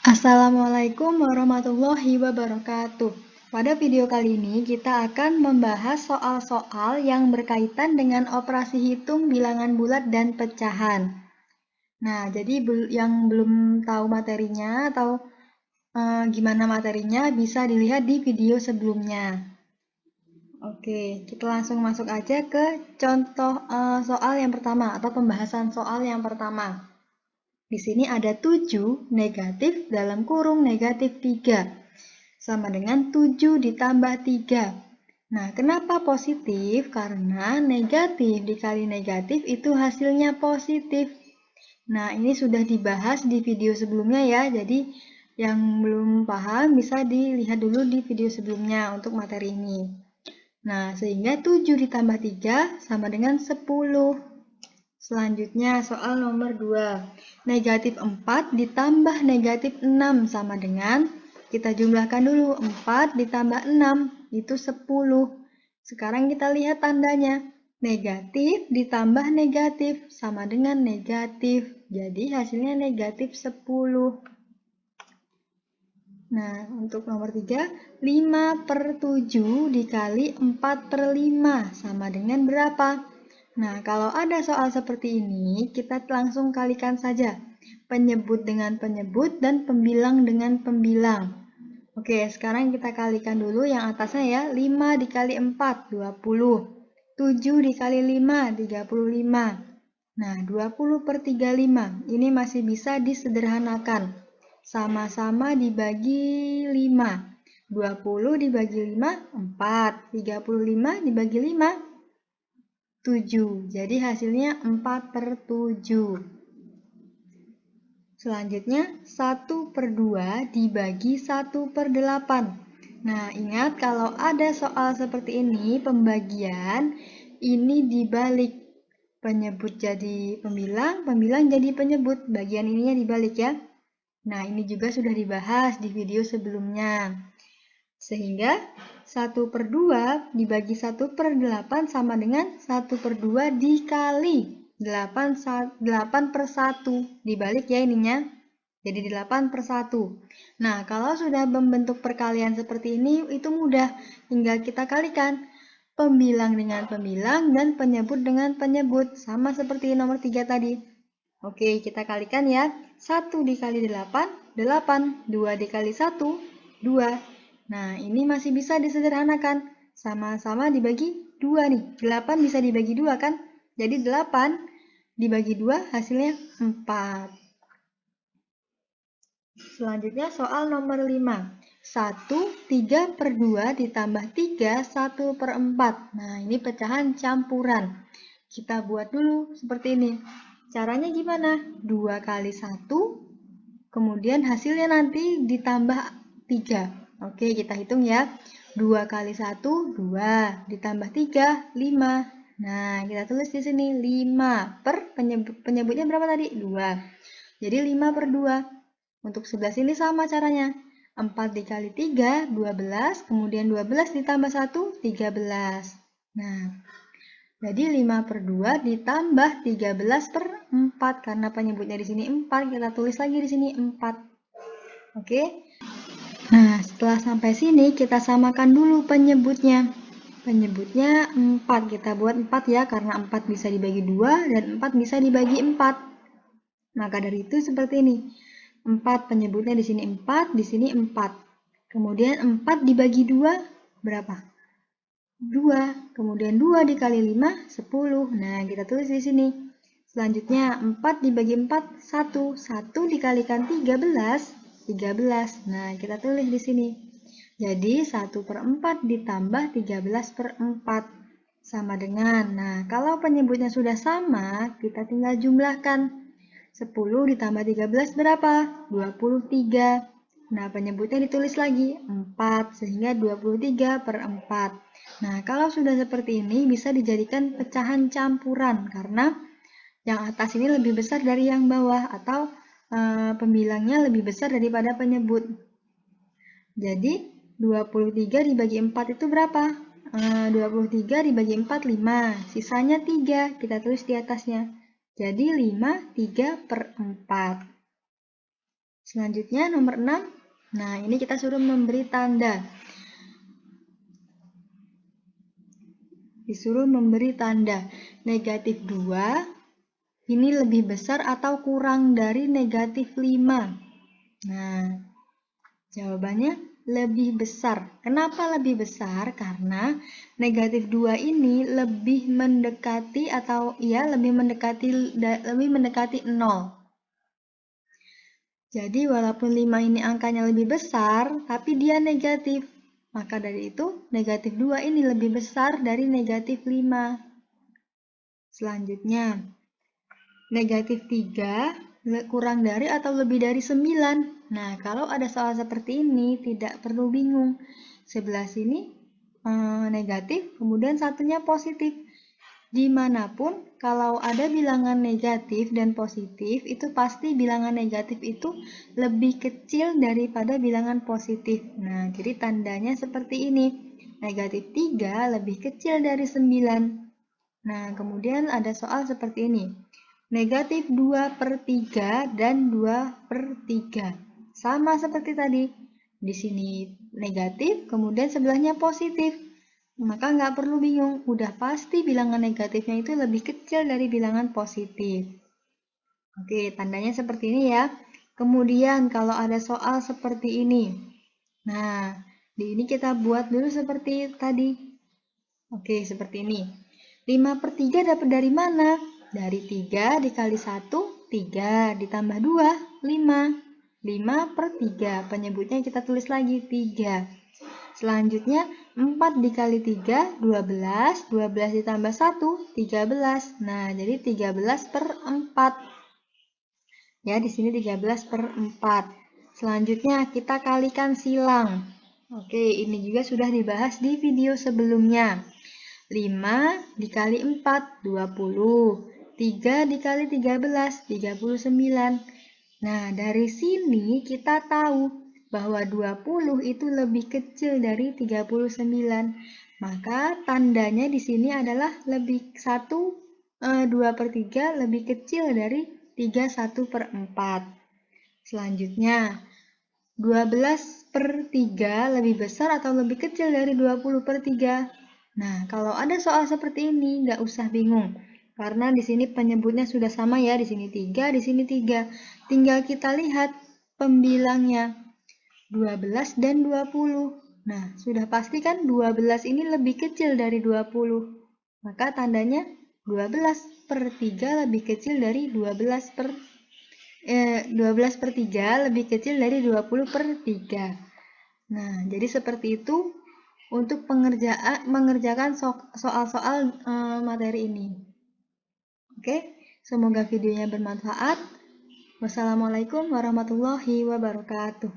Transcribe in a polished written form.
Assalamualaikum warahmatullahi wabarakatuh. Pada video kali ini kita akan membahas soal-soal yang berkaitan dengan operasi hitung bilangan bulat dan pecahan. Nah, jadi yang belum tahu materinya atau gimana materinya bisa dilihat di video sebelumnya. Oke, kita langsung masuk aja ke contoh soal yang pertama atau pembahasan soal yang pertama. Di sini ada 7 negatif dalam kurung negatif 3 sama dengan 7 ditambah 3. Nah, kenapa positif? Karena negatif dikali negatif itu hasilnya positif. Nah, ini sudah dibahas di video sebelumnya ya. Jadi, yang belum paham bisa dilihat dulu di video sebelumnya untuk materi ini. Nah, sehingga 7 ditambah 3 sama dengan 10. Selanjutnya soal nomor 2. Negatif 4 ditambah negatif 6 sama dengan, kita jumlahkan dulu, 4 ditambah 6 itu 10. Sekarang kita lihat tandanya. Negatif ditambah negatif sama dengan negatif. Jadi hasilnya negatif 10. Nah, untuk nomor 3, 5 per 7 dikali 4 per 5 sama dengan berapa? Nah, kalau ada soal seperti ini, kita langsung kalikan saja. Penyebut dengan penyebut dan pembilang dengan pembilang. Oke, sekarang kita kalikan dulu yang atasnya ya. 5 dikali 4, 20. 7 dikali 5, 35. Nah, 20 per 35. Ini masih bisa disederhanakan. Sama-sama dibagi 5. 20 dibagi 5, 4. 35 dibagi 5, 7. Jadi hasilnya 4 per 7. Selanjutnya 1 per 2 dibagi 1 per 8. Nah, ingat kalau ada soal seperti ini, pembagian ini dibalik. Penyebut jadi pembilang, pembilang jadi penyebut. Bagian ininya dibalik ya. Nah, ini juga sudah dibahas di video sebelumnya. Sehingga 1 per 2 dibagi 1 per 8 sama dengan 1 per 2 dikali 8 per 1. Dibalik ya ininya. Jadi 8 per 1. Nah, kalau sudah membentuk perkalian seperti ini, itu mudah. Tinggal kita kalikan. Pembilang dengan pembilang dan penyebut dengan penyebut. Sama seperti nomor 3 tadi. Oke, kita kalikan ya. 1 dikali 8, 8. 2 dikali 1, 2. Nah, ini masih bisa disederhanakan. Sama-sama dibagi 2 nih. 8 bisa dibagi 2 kan? Jadi 8 dibagi 2 hasilnya 4. Selanjutnya soal nomor 5. 1, 3 per 2 ditambah 3, 1 per 4. Nah, ini pecahan campuran. Kita buat dulu seperti ini. Caranya gimana? 2 kali 1, kemudian hasilnya nanti ditambah 3. Oke, kita hitung ya. 2 kali 1, 2. Ditambah 3, 5. Nah, kita tulis di sini 5 per penyebutnya berapa tadi? 2. Jadi 5 per 2. Untuk sebelah sini sama caranya. 4 dikali 3, 12. Kemudian 12 ditambah 1, 13. Nah, jadi 5 per 2 ditambah 13 per 4. Karena penyebutnya di sini 4, kita tulis lagi di sini 4. Oke. Nah, setelah sampai sini kita samakan dulu penyebutnya. Penyebutnya 4. Kita buat 4 ya, karena 4 bisa dibagi 2 dan 4 bisa dibagi 4. Maka dari itu seperti ini. 4 penyebutnya di sini 4, di sini 4. Kemudian 4 dibagi 2 berapa? 2. Kemudian 2 dikali 5, 10. Nah, kita tulis di sini. Selanjutnya 4 dibagi 4, 1. 1 dikalikan 13, 13. Nah, kita tulis di sini. Jadi 1 per 4 ditambah 13 per 4. Sama dengan, nah kalau penyebutnya sudah sama, kita tinggal jumlahkan. 10 ditambah 13 berapa? 23. Nah, penyebutnya ditulis lagi 4, sehingga 23 per 4. Nah, kalau sudah seperti ini bisa dijadikan pecahan campuran, karena yang atas ini lebih besar dari yang bawah, atau pembilangnya lebih besar daripada penyebut. Jadi, 23 dibagi 4 itu berapa? 23 dibagi 4, 5. Sisanya 3, kita tulis di atasnya. Jadi 5, 3 per 4. Selanjutnya nomor 6. Nah, ini kita suruh memberi tanda. Disuruh memberi tanda. Negatif 2 ini lebih besar atau kurang dari negatif 5. Nah, jawabannya lebih besar. Kenapa lebih besar? Karena negatif 2 ini lebih mendekati atau lebih mendekati 0. Jadi walaupun 5 ini angkanya lebih besar, tapi dia negatif. Maka dari itu, negatif 2 ini lebih besar dari negatif 5. Selanjutnya, negatif 3 kurang dari atau lebih dari 9. Nah, kalau ada soal seperti ini, tidak perlu bingung. Sebelah sini negatif, kemudian satunya positif. Dimanapun, kalau ada bilangan negatif dan positif, itu pasti bilangan negatif itu lebih kecil daripada bilangan positif. Nah, jadi tandanya seperti ini. Negatif 3 lebih kecil dari 9. Nah, kemudian ada soal seperti ini. Negatif 2/3 dan 2/3. Sama seperti tadi. Di sini negatif, kemudian sebelahnya positif. Maka nggak perlu bingung, udah pasti bilangan negatifnya itu lebih kecil dari bilangan positif. Oke, tandanya seperti ini ya. Kemudian kalau ada soal seperti ini. Nah, di ini kita buat dulu seperti tadi. Oke, seperti ini. 5/3 dapat dari mana? Dari 3 dikali 1, 3. Ditambah 2, 5. 5/3. Penyebutnya kita tulis lagi, 3. Selanjutnya 4 dikali 3, 12. 12 ditambah 1, 13. Nah, jadi 13/4. Ya, di sini 13/4. Selanjutnya kita kalikan silang. Oke, ini juga sudah dibahas di video sebelumnya. 5 dikali 4, 20. 3 dikali 13, 39. Nah, dari sini kita tahu bahwa 20 itu lebih kecil dari 39. Maka tandanya di sini adalah 2/3 lebih kecil dari 31/4. Selanjutnya, 12/3 lebih besar atau lebih kecil dari 20/3. Nah, kalau ada soal seperti ini, nggak usah bingung. Karena di sini penyebutnya sudah sama ya, di sini 3, di sini 3. Tinggal kita lihat pembilangnya, 12 dan 20. Nah, sudah pasti kan 12 ini lebih kecil dari 20. Maka tandanya 12/3 lebih kecil dari 12/3 lebih kecil dari 20/3. Nah, jadi seperti itu untuk mengerjakan soal-soal materi ini. Oke, semoga videonya bermanfaat. Wassalamualaikum warahmatullahi wabarakatuh.